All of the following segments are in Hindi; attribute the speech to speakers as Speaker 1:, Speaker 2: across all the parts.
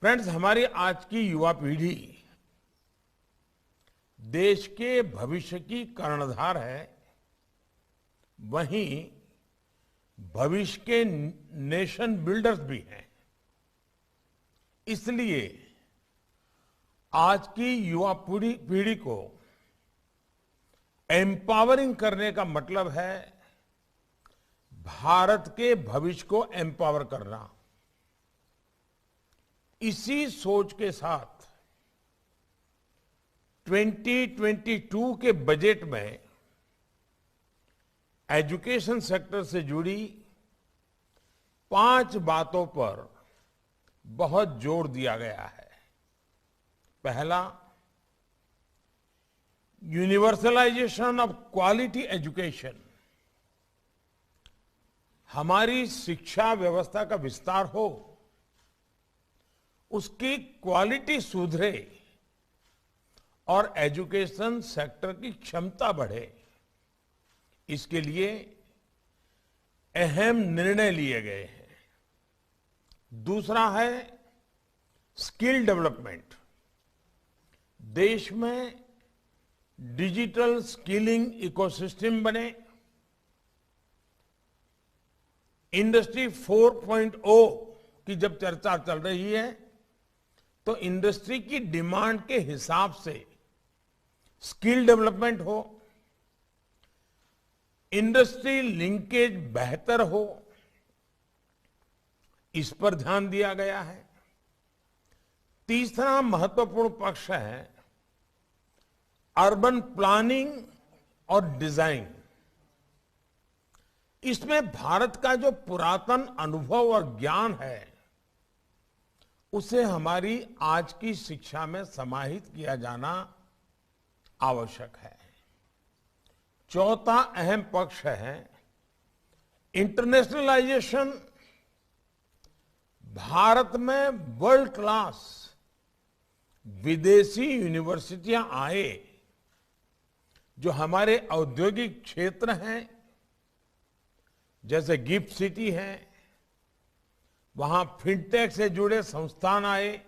Speaker 1: फ्रेंड्स, हमारी आज की युवा पीढ़ी देश के भविष्य की कर्णधार है। वहीं भविष्य के नेशन बिल्डर्स भी हैं। इसलिए आज की युवा पीढ़ी को एम्पावरिंग करने का मतलब है भारत के भविष्य को एम्पावर करना। इसी सोच के साथ 2022 के बजट में एजुकेशन सेक्टर से जुड़ी 5 बातों पर बहुत जोर दिया गया है। पहला, यूनिवर्सलाइजेशन ऑफ क्वालिटी एजुकेशन। हमारी शिक्षा व्यवस्था का विस्तार हो, उसकी क्वालिटी सुधरे और एजुकेशन सेक्टर की क्षमता बढ़े। इसके लिए अहम निर्णय लिए गए हैं। दूसरा है स्किल डेवलपमेंट। देश में डिजिटल स्किलिंग इकोसिस्टम बने। इंडस्ट्री 4.0 की जब चर्चा चल रही है तो इंडस्ट्री की डिमांड के हिसाब से स्किल डेवलपमेंट हो, इंडस्ट्री लिंकेज बेहतर हो, इस पर ध्यान दिया गया है। तीसरा महत्वपूर्ण पक्ष है अर्बन प्लानिंग और डिजाइन। इसमें भारत का जो पुरातन अनुभव और ज्ञान है उसे हमारी आज की शिक्षा में समाहित किया जाना आवश्यक है। चौथा अहम पक्ष है इंटरनेशनलाइजेशन। भारत में वर्ल्ड क्लास विदेशी यूनिवर्सिटियां आए, जो हमारे औद्योगिक क्षेत्र हैं, जैसे गिफ्ट सिटी है, वहां फिनटेक से जुड़े संस्थान आए,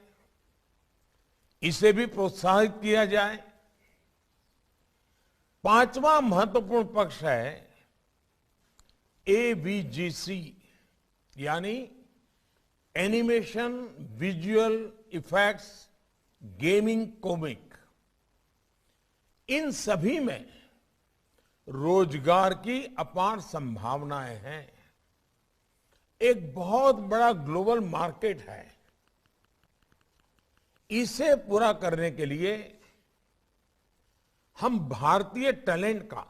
Speaker 1: इसे भी प्रोत्साहित किया जाए। पांचवा महत्वपूर्ण पक्ष है एवीजीसी, यानी animation, visual effects, gaming, comic. इन सभी में रोजगार की अपार संभावनाएं हैं। एक बहुत बड़ा ग्लोबल मार्केट है। इसे पूरा करने के लिए हम भारतीय टैलेंट का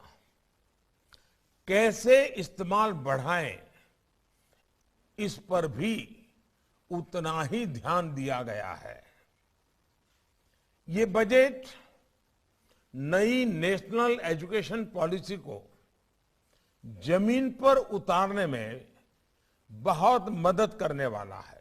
Speaker 1: कैसे इस्तेमाल बढ़ाएं, इस पर भी उतना ही ध्यान दिया गया है। ये बजट नई नेशनल एजुकेशन पॉलिसी को जमीन पर उतारने में बहुत मदद करने वाला है।